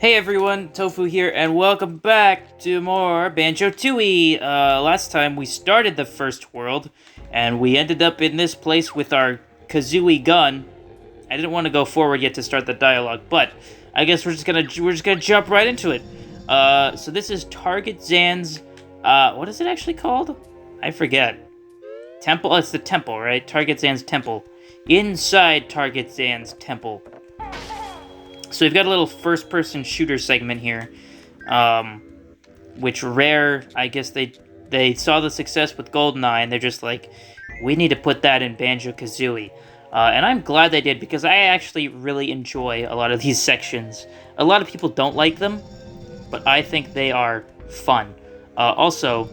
Hey everyone, Tofu here, and welcome back to more Banjo-Tooie! Last time we started the first world, and we ended up in this place with our Kazooie gun. I didn't want to go forward yet to start the dialogue, but I guess we're just gonna jump right into it. So this is Target Zan's, what is it actually called? I forget. Temple? Oh, it's the temple, right? Target Zan's temple. Inside Target Zan's temple. So we've got a little first-person shooter segment here, which Rare, I guess they saw the success with GoldenEye, and they're just like, we need to put that in Banjo-Kazooie. And I'm glad they did, because I actually really enjoy a lot of these sections. A lot of people don't like them, but I think they are fun. Also,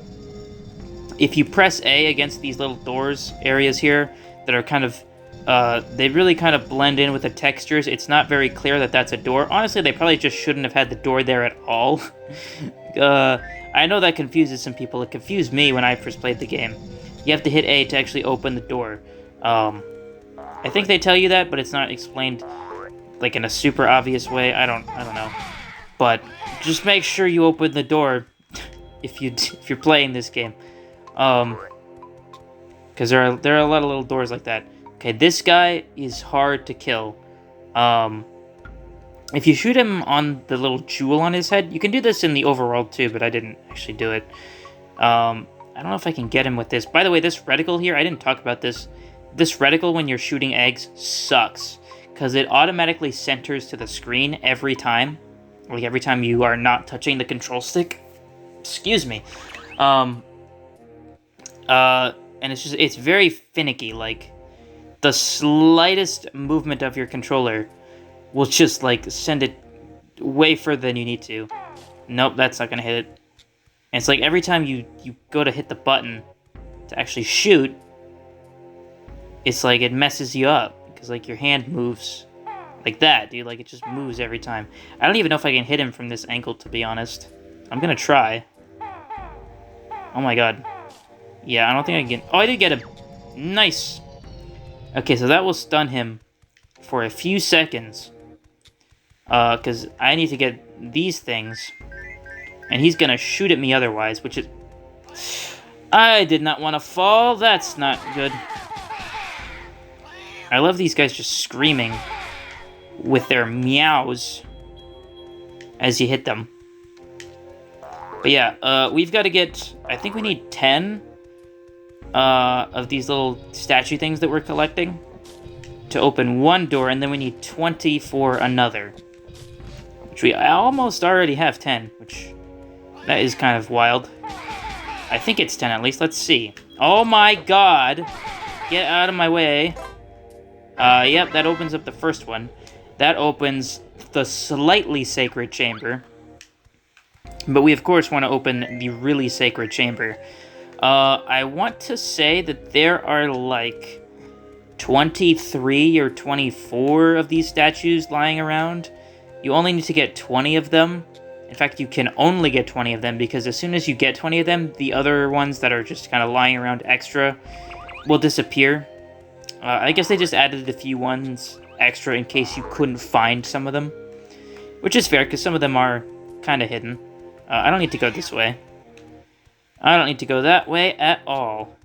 if you press A against these little doors areas here that are kind of they really kind of blend in with the textures. It's not very clear that that's a door. Honestly, they probably just shouldn't have had the door there at all. I know that confuses some people. It confused me when I first played the game. You have to hit A to actually open the door. I think they tell you that, but it's not explained like in a super obvious way. I don't know. But just make sure you open the door if you're playing this game. Because there are a lot of little doors like that. Okay, this guy is hard to kill. If you shoot him on the little jewel on his head, you can do this in the overworld too, but I didn't actually do it. I don't know if I can get him with this. By the way, this reticle here, I didn't talk about this. This reticle when you're shooting eggs sucks, because it automatically centers to the screen every time. Like every time you are not touching the control stick. Excuse me. And it's very finicky, like the slightest movement of your controller will just, like, send it way further than you need to. Nope, that's not gonna hit it. And it's like every time you go to hit the button to actually shoot, it's like it messes you up. Because, like, your hand moves like that, dude. Like, it just moves every time. I don't even know if I can hit him from this angle, to be honest. I'm gonna try. Oh my god. Yeah, I don't think I can... Oh, I did get him! Nice! Okay, so that will stun him for a few seconds. Because I need to get these things. And he's gonna shoot at me otherwise, which is... I did not want to fall. That's not good. I love these guys just screaming with their meows as you hit them. But yeah, we've got to get... I think we need 10... of these little statue things that we're collecting to open one door, and then we need 20 for another. Which I almost already have 10, which that is kind of wild. I think it's 10 at least. Let's see. Oh my god! Get out of my way. Yep, that opens up the first one. That opens the slightly sacred chamber. But we, of course, want to open the really sacred chamber. I want to say that there are, like, 23 or 24 of these statues lying around. You only need to get 20 of them. In fact, you can only get 20 of them, because as soon as you get 20 of them, the other ones that are just kind of lying around extra will disappear. I guess they just added a few ones extra in case you couldn't find some of them. Which is fair, because some of them are kind of hidden. I don't need to go this way. I don't need to go that way at all.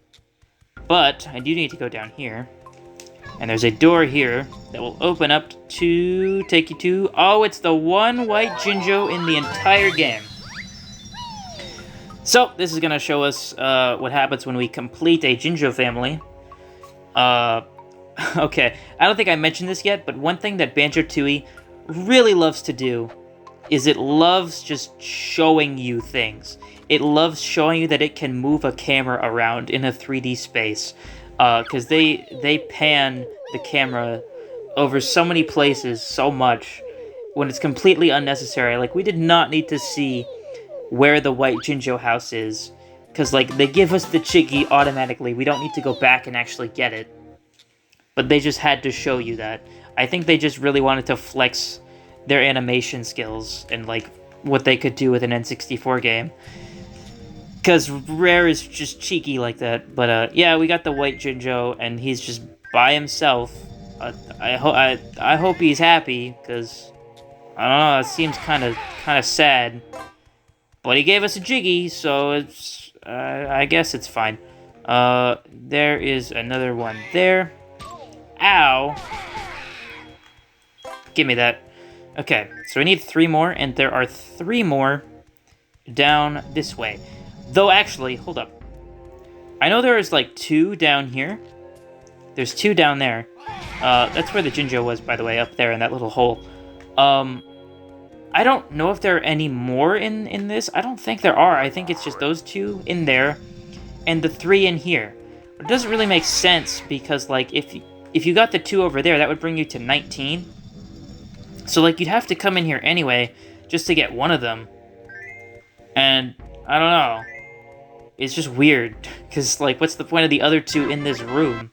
But I do need to go down here. And there's a door here that will open up to take you to... Oh, it's the one white Jinjo in the entire game. So, this is going to show us what happens when we complete a Jinjo family. Okay, I don't think I mentioned this yet, but one thing that Banjo-Tooie really loves to do is it loves just showing you things. It loves showing you that it can move a camera around in a 3D space. Because they pan the camera over so many places so much when it's completely unnecessary. Like, we did not need to see where the white Jinjo house is. Because, like, they give us the Chiggy automatically. We don't need to go back and actually get it. But they just had to show you that. I think they just really wanted to flex their animation skills and, like, what they could do with an N64 game. Because Rare is just cheeky like that. But, yeah, we got the white Jinjo, and he's just by himself. I hope he's happy, because I don't know, it seems kind of sad. But he gave us a Jiggy, so it's, I guess it's fine. There is another one there. Ow. Give me that. Okay, so we need 3 more, and there are 3 more down this way. Though, actually, hold up. I know there is, like, 2 down here. There's 2 down there. That's where the Jinjo was, by the way, up there in that little hole. I don't know if there are any more in this. I don't think there are. I think it's just those 2 in there, and the 3 in here. But it doesn't really make sense, because, like, if you got the 2 over there, that would bring you to 19. So, like, you'd have to come in here anyway, just to get one of them. And, I don't know. It's just weird, because, like, what's the point of the other 2 in this room?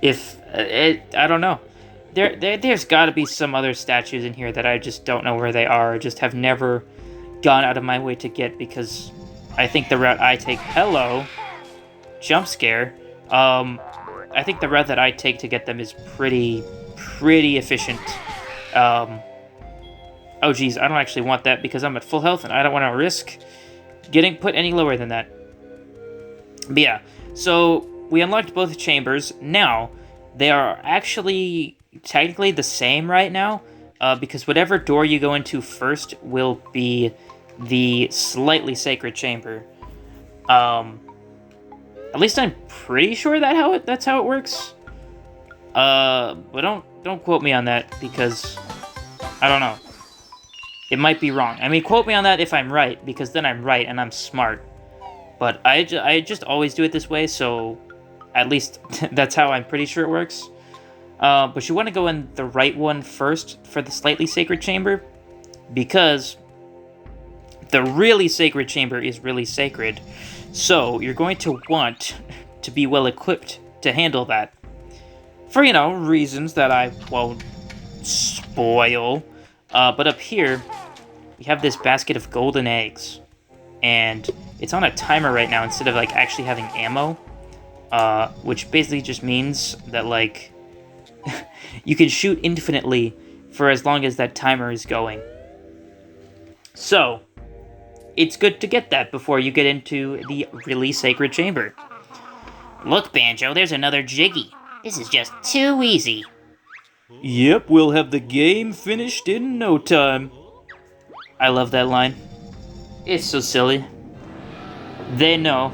I don't know. There's gotta be some other statues in here that I just don't know where they are, or just have never gone out of my way to get, because I think the route I take... Hello! Jump scare. I think the route that I take to get them is pretty efficient. Oh geez, I don't actually want that because I'm at full health and I don't want to risk getting put any lower than that. But yeah, so we unlocked both chambers. Now, they are actually technically the same right now, because whatever door you go into first will be the slightly sacred chamber. At least I'm pretty sure that's how it works. But don't quote me on that, because I don't know. It might be wrong. I mean, quote me on that if I'm right, because then I'm right and I'm smart. But I just always do it this way, so at least that's how I'm pretty sure it works. But you want to go in the right one first for the slightly sacred chamber, because the really sacred chamber is really sacred. So you're going to want to be well equipped to handle that. For, you know, reasons that I won't spoil. But up here, we have this basket of golden eggs. And it's on a timer right now instead of, like, actually having ammo. Which basically just means that, like, you can shoot infinitely for as long as that timer is going. So, it's good to get that before you get into the really sacred chamber. Look, Banjo, there's another Jiggy. This is just too easy. Yep, we'll have the game finished in no time. I love that line. It's so silly. They know.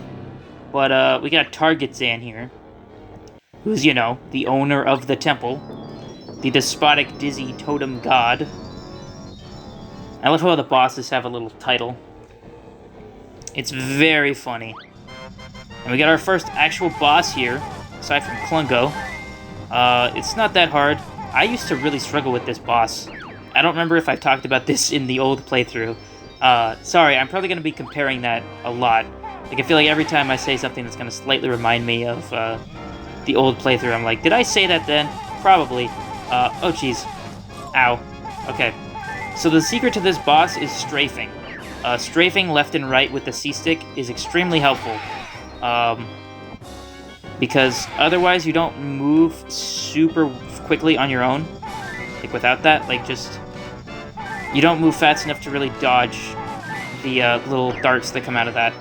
But, we got Target Zan here. Who's, you know, the owner of the temple. The despotic, dizzy totem god. I love how the bosses have a little title. It's very funny. And we got our first actual boss here, aside from Klungo. It's not that hard. I used to really struggle with this boss. I don't remember if I've talked about this in the old playthrough. Sorry, I'm probably going to be comparing that a lot. Like, I feel like every time I say something that's going to slightly remind me of the old playthrough, I'm like, did I say that then? Probably. Oh jeez. Ow. Okay. So the secret to this boss is strafing. Strafing left and right with the C-stick is extremely helpful. Because otherwise you don't move super quickly on your own. Like, without that, like, just... You don't move fast enough to really dodge the little darts that come out of that.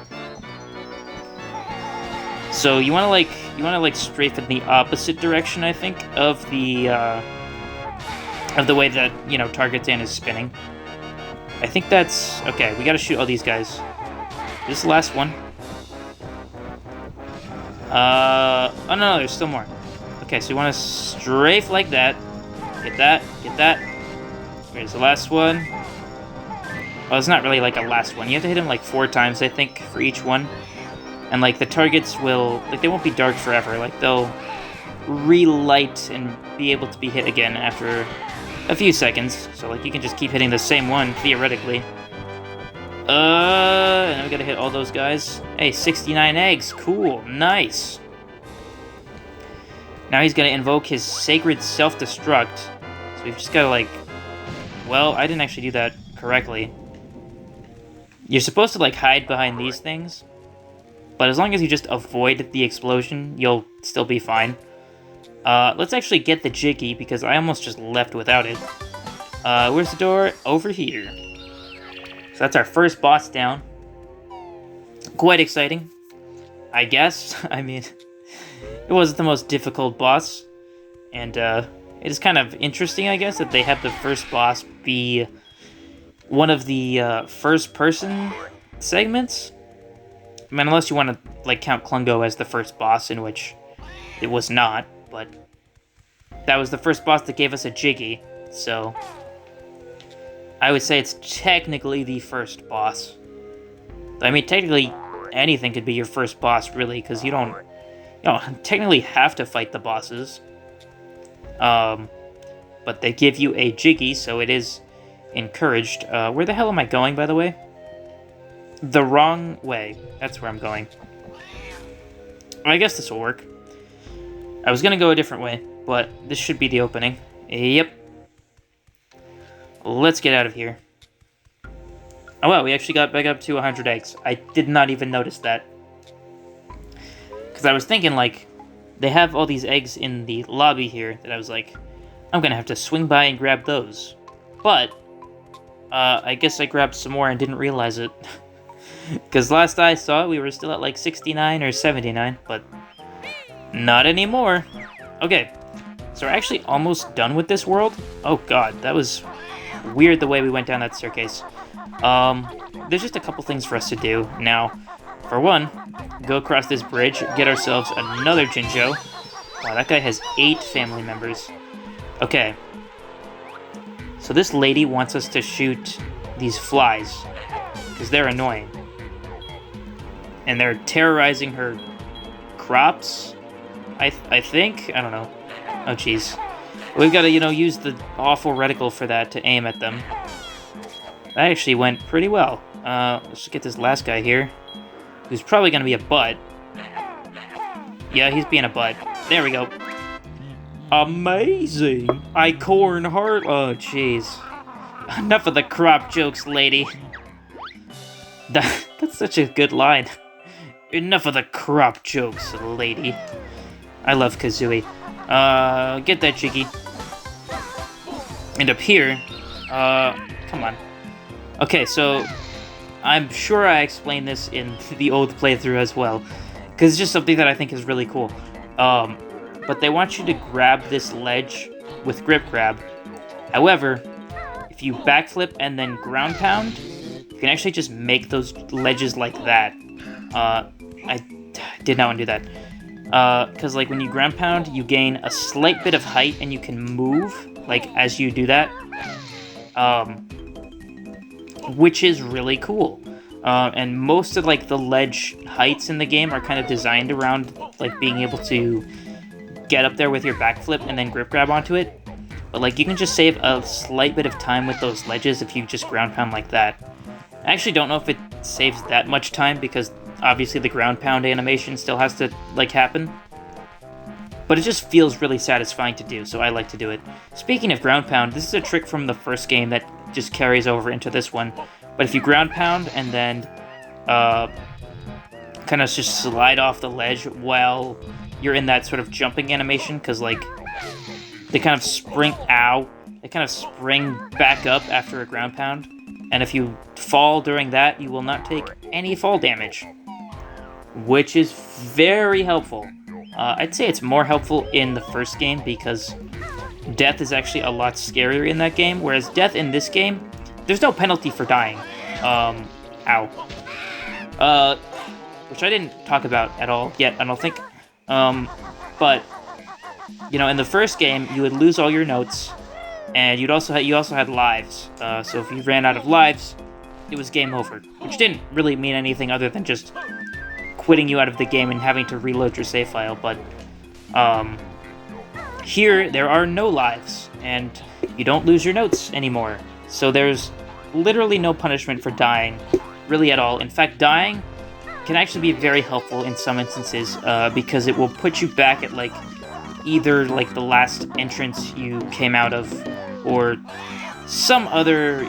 So you want to like strafe in the opposite direction, I think, of the way that, you know, Target Zan is spinning. I think that's... Okay, we gotta shoot all these guys. This is the last one. Oh no, there's still more. Okay, so you want to strafe like that. Get that, get that. Here's the last one. Well, it's not really like a last one. You have to hit him like 4 times, I think, for each one. And, like, the targets will... Like, they won't be dark forever. Like, they'll relight and be able to be hit again after a few seconds. So, like, you can just keep hitting the same one, theoretically. And then we gotta hit all those guys. Hey, 69 eggs. Cool. Nice. Now he's gonna invoke his sacred self-destruct. So we've just gotta, like... Well, I didn't actually do that correctly. You're supposed to, like, hide behind these things. But as long as you just avoid the explosion, you'll still be fine. Let's actually get the Jiggy, because I almost just left without it. Where's the door? Over here. So that's our first boss down. Quite exciting, I guess. I mean, it wasn't the most difficult boss. And it is kind of interesting, I guess, that they have the first boss be one of the first-person segments. I mean, unless you want to like count Klungo as the first boss, in which it was not, but that was the first boss that gave us a Jiggy, so I would say it's technically the first boss. I mean, technically anything could be your first boss, really, because you don't technically have to fight the bosses. But they give you a Jiggy, so it is encouraged. Where the hell am I going, by the way? The wrong way. That's where I'm going. I guess this will work. I was gonna go a different way, but this should be the opening. Yep. Let's get out of here. Oh wow, we actually got back up to 100 eggs. I did not even notice that. Because I was thinking, like, they have all these eggs in the lobby here that I was like, I'm gonna have to swing by and grab those. But, I guess I grabbed some more and didn't realize it. Because last I saw, we were still at like 69 or 79, but not anymore. Okay, so we're actually almost done with this world. Oh god, that was weird the way we went down that staircase. There's just a couple things for us to do. Now, for one, go across this bridge, get ourselves another Jinjo. Wow, that guy has 8 family members. Okay. So this lady wants us to shoot these flies, because they're annoying. And they're terrorizing her crops, I think? I don't know. Oh, jeez. We've got to, use the awful reticle for that to aim at them. That actually went pretty well. Let's get this last guy here, who's probably going to be a butt. Yeah, he's being a butt. There we go. Amazing! I corn heart. Oh, jeez. Enough of the crop jokes, lady. That's such a good line. Enough of the crop jokes, lady. I love Kazooie. Get that Jiggy. And up here, come on. Okay, so I'm sure I explained this in the old playthrough as well, because it's just something that I think is really cool. But they want you to grab this ledge with grip grab. However, if you backflip and then ground pound, you can actually just make those ledges like that. I did not want to do that. Because, like, when you ground pound, you gain a slight bit of height and you can move, like, as you do that. Which is really cool. And most of, like, the ledge heights in the game are kind of designed around, like, being able to get up there with your backflip and then grip grab onto it. But, like, you can just save a slight bit of time with those ledges if you just ground pound like that. I actually don't know if it saves that much time, because obviously the ground pound animation still has to, like, happen. But it just feels really satisfying to do, so I like to do it. Speaking of ground pound, this is a trick from the first game that just carries over into this one. But if you ground pound and then kind of just slide off the ledge while you're in that sort of jumping animation, because, like, they kind of spring back up after a ground pound. And if you fall during that, you will not take any fall damage, which is very helpful. I'd say it's more helpful in the first game, because death is actually a lot scarier in that game, whereas death in this game, there's no penalty for dying. Ow. Which I didn't talk about at all yet, I don't think. But, in the first game, you would lose all your notes, and you also had lives. So if you ran out of lives, it was game over, which didn't really mean anything other than just quitting you out of the game and having to reload your save file. But here, there are no lives, and you don't lose your notes anymore. So there's literally no punishment for dying, really at all. In fact, dying can actually be very helpful in some instances, because it will put you back at, like, either, like, the last entrance you came out of, or some other,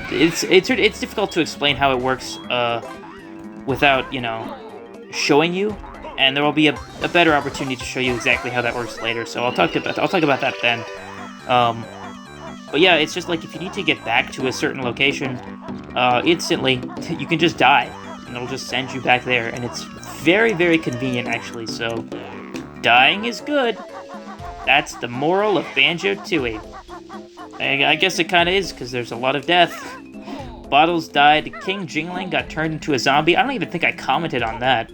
it's difficult to explain how it works without, showing you, and there will be a better opportunity to show you exactly how that works later. So I'll talk about that then. But yeah, it's just like if you need to get back to a certain location, instantly, you can just die. And it'll just send you back there. And it's very, very convenient, actually. So, dying is good. That's the moral of Banjo-Tooie. I guess it kind of is, because there's a lot of death. Bottles died. King Jingling got turned into a zombie. I don't even think I commented on that.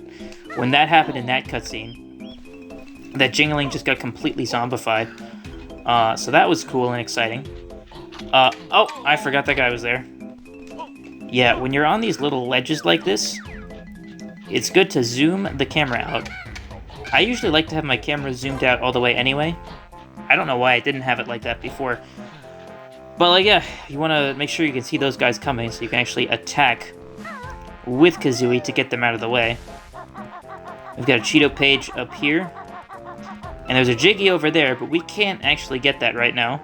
When that happened in that cutscene. That Jingling just got completely zombified. So that was cool and exciting. Oh, I forgot that guy was there. Yeah, when you're on these little ledges like this, it's good to zoom the camera out. I usually like to have my camera zoomed out all the way anyway. I don't know why I didn't have it like that before. But, like, yeah, you want to make sure you can see those guys coming so you can actually attack with Kazooie to get them out of the way. We've got a Cheeto page up here. And there's a Jiggy over there, but we can't actually get that right now.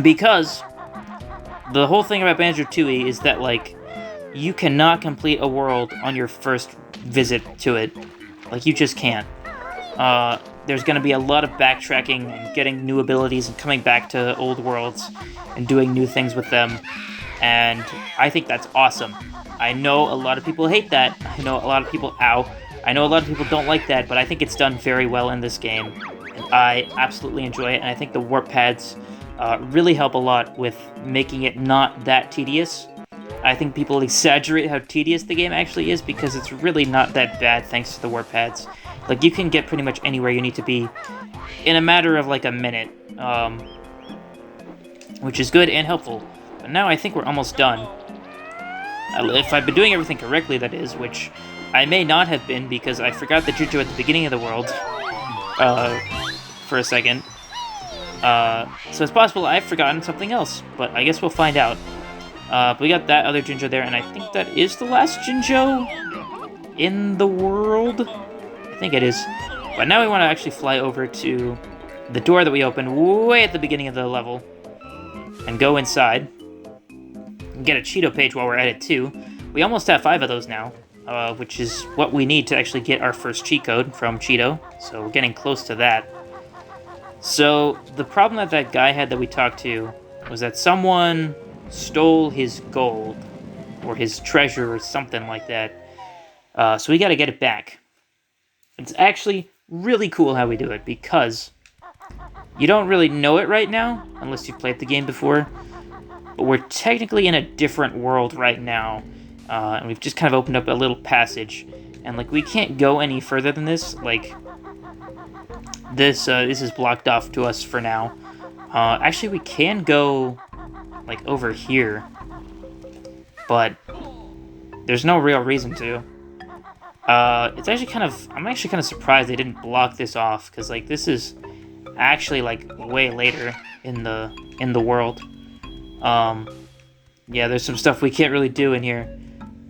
Because the whole thing about Banjo-Tooie is that, like, you cannot complete a world on your first visit to it. Like, you just can't. There's going to be a lot of backtracking and getting new abilities and coming back to old worlds and doing new things with them. And I think that's awesome. I know a lot of people hate that. I know a lot of people... Ow. I know a lot of people don't like that, but I think it's done very well in this game. And I absolutely enjoy it, and I think the warp pads really help a lot with making it not that tedious. I think people exaggerate how tedious the game actually is because it's really not that bad thanks to the warp pads. Like, you can get pretty much anywhere you need to be in a matter of, like, a minute, which is good and helpful. But now I think we're almost done. If I've been doing everything correctly, that is, which I may not have been because I forgot the Juju at the beginning of the world for a second. So it's possible I've forgotten something else, but I guess we'll find out. But we got that other Jinjo there, and I think that is the last Jinjo in the world. I think it is. But now we want to actually fly over to the door that we opened way at the beginning of the level and go inside. And get a Cheeto page while we're at it, too. We almost have 5 of those now, which is what we need to actually get our first cheat code from Cheeto. So we're getting close to that. So the problem that that guy had that we talked to was that someone stole his gold or his treasure or something like that. So we got to get it back. It's actually really cool how we do it because you don't really know it right now unless you've played the game before. But we're technically in a different world right now. And we've just kind of opened up a little passage. And, like, we can't go any further than this. Like, this is blocked off to us for now. Actually, we can go, like, over here. But there's no real reason to. It's actually kind of... I'm actually kind of surprised they didn't block this off. Because, like, this is actually, like, way later in the world. Yeah, there's some stuff we can't really do in here.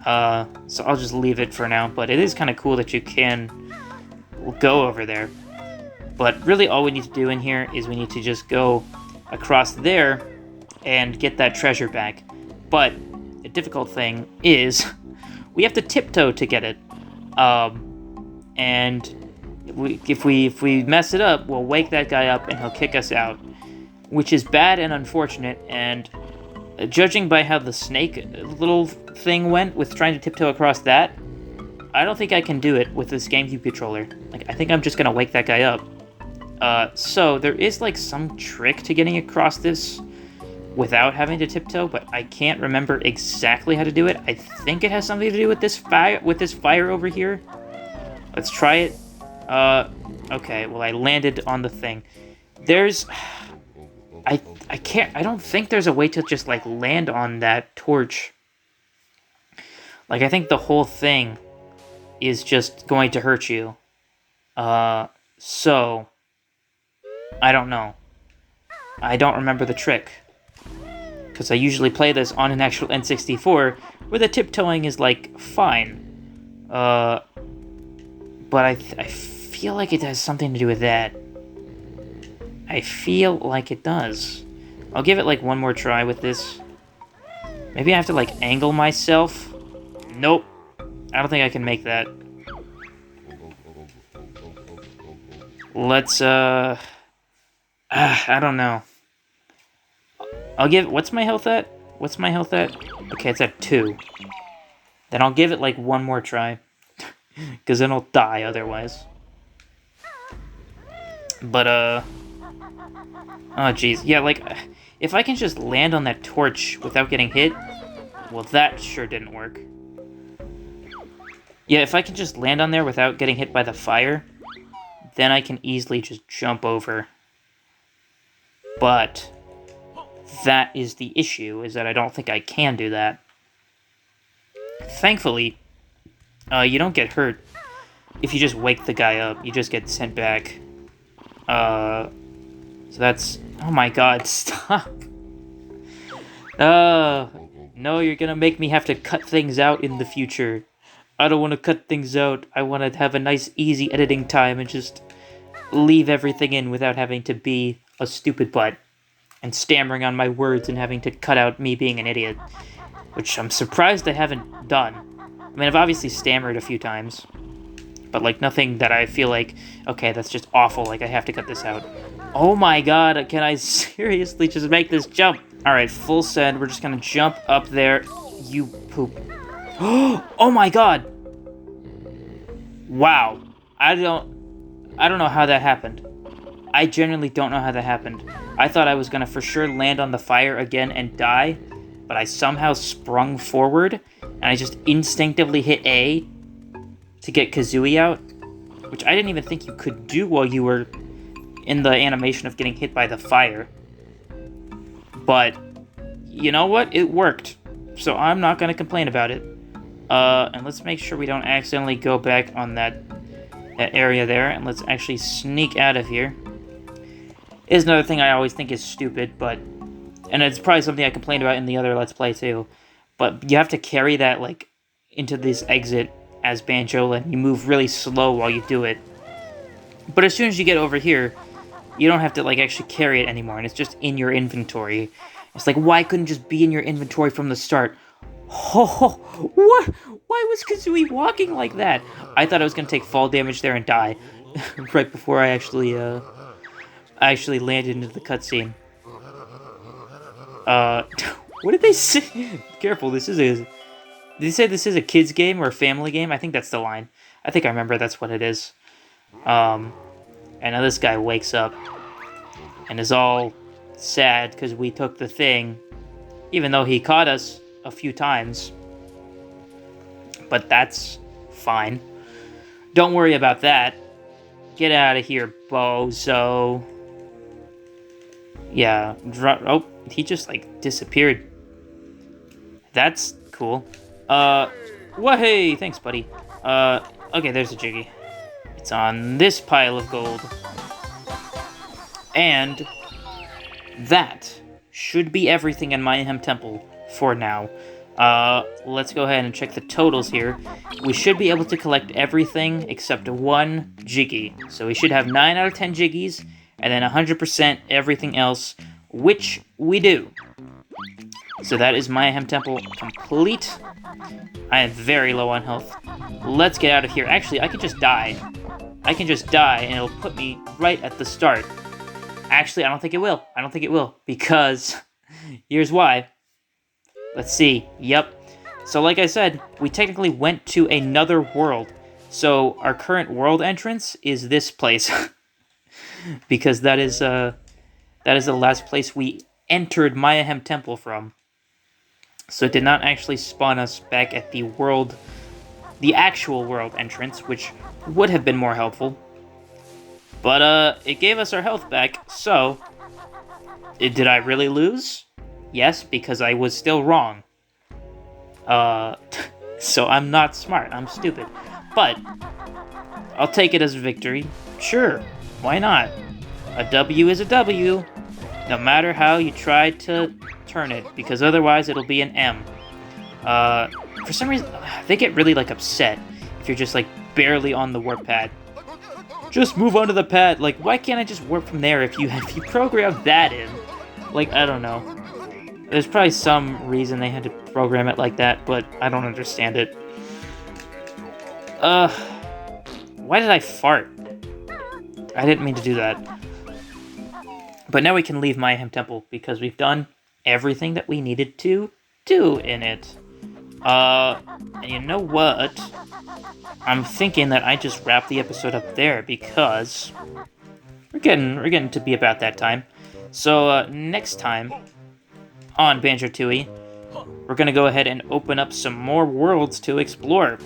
So I'll just leave it for now. But it is kind of cool that you can go over there. But really all we need to do in here is we need to just go across there and get that treasure back. But the difficult thing is we have to tiptoe to get it. And if we mess it up, we'll wake that guy up and he'll kick us out. Which is bad and unfortunate, and judging by how the snake little thing went with trying to tiptoe across that, I don't think I can do it with this GameCube controller. Like, I think I'm just gonna wake that guy up. So there is, like, some trick to getting across this without having to tiptoe, but I can't remember exactly how to do it. I think it has something to do with this fire over here. Let's try it. Okay, well, I landed on the thing. There's... I don't think there's a way to just, like, land on that torch. Like, I think the whole thing is just going to hurt you. So, I don't know. I don't remember the trick. Because I usually play this on an actual N64, where the tiptoeing is, like, fine. But I feel like it has something to do with that. I feel like it does. I'll give it, like, one more try with this. Maybe I have to, like, angle myself. Nope. I don't think I can make that. Let's, I don't know. I'll give... What's my health at? What's my health at? Okay, it's at 2. Then I'll give it, like, one more try. Because then I'll die otherwise. But, oh, jeez. Yeah, like, if I can just land on that torch without getting hit, well, that sure didn't work. Yeah, if I can just land on there without getting hit by the fire, then I can easily just jump over. But that is the issue, is that I don't think I can do that. Thankfully, you don't get hurt if you just wake the guy up. You just get sent back. So that's... Oh my god, stop! No, you're gonna make me have to cut things out in the future. I don't want to cut things out. I want to have a nice, easy editing time and just leave everything in without having to be a stupid butt and stammering on my words and having to cut out me being an idiot. Which I'm surprised I haven't done. I mean, I've obviously stammered a few times, but, like, nothing that I feel like, okay, that's just awful, like, I have to cut this out. Oh my god, can I seriously just make this jump? Alright, full send, we're just gonna jump up there. You poop. Oh my god! Wow. I don't know how that happened. I genuinely don't know how that happened. I thought I was gonna for sure land on the fire again and die, but I somehow sprung forward, and I just instinctively hit A to get Kazooie out, which I didn't even think you could do while you were in the animation of getting hit by the fire. But, you know what? It worked, so I'm not going to complain about it. And let's make sure we don't accidentally go back on that area there, and let's actually sneak out of here. Is another thing I always think is stupid, but... And it's probably something I complained about in the other Let's Play, too. But you have to carry that, like, into this exit as Banjo, and you move really slow while you do it. But as soon as you get over here, you don't have to, like, actually carry it anymore, and it's just in your inventory. It's like, why couldn't it just be in your inventory from the start? Oh, what? Why was Kazooie walking like that? I thought I was going to take fall damage there and die. Right before I actually landed into the cutscene. What did they say? Careful, this is a... Did they say this is a kid's game or a family game? I think that's the line. I think I remember that's what it is. And now this guy wakes up and is all sad because we took the thing, even though he caught us a few times. But that's fine. Don't worry about that. Get out of here, bozo. Yeah, oh, he just, like, disappeared. That's cool. Well, hey, thanks, buddy. Okay, there's a Jiggy. It's on this pile of gold. And that should be everything in Mayhem Temple for now. Let's go ahead and check the totals here. We should be able to collect everything except one Jiggy. So we should have 9 out of 10 Jiggies, and then 100% everything else, which we do. So that is Mayhem Temple complete. I am very low on health. Let's get out of here. Actually, I can just die. I can just die, and it'll put me right at the start. Actually, I don't think it will. I don't think it will, because here's why. Let's see. Yep. So like I said, we technically went to another world. So our current world entrance is this place. Because that is the last place we entered Mayhem Temple from. So it did not actually spawn us back at the actual world entrance, which would have been more helpful. But, it gave us our health back, so... Did I really lose? Yes, because I was still wrong. So I'm not smart, I'm stupid. But, I'll take it as a victory. Sure, why not? A W is a W, no matter how you try to turn it, because otherwise it'll be an M. For some reason, they get really, like, upset if you're just, like, barely on the warp pad. Just move onto the pad. Like, why can't I just warp from there if you program that in? Like, I don't know. There's probably some reason they had to program it like that, but I don't understand it. Why did I fart? I didn't mean to do that. But now we can leave Mayhem Temple, because we've done everything that we needed to do in it. And you know what? I'm thinking that I just wrap the episode up there because we're getting to be about that time. So next time on Banjo-Tooie, we're gonna go ahead and open up some more worlds to explore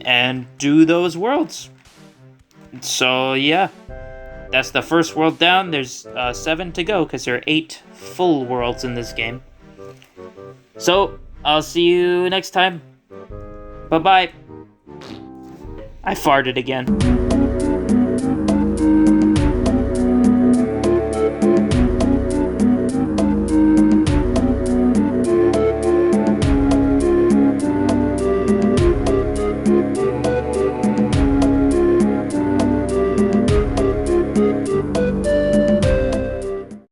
and do those worlds. So yeah, that's the first world down. There's 7 to go because there are 8 full worlds in this game. So I'll see you next time. Bye-bye. I farted again.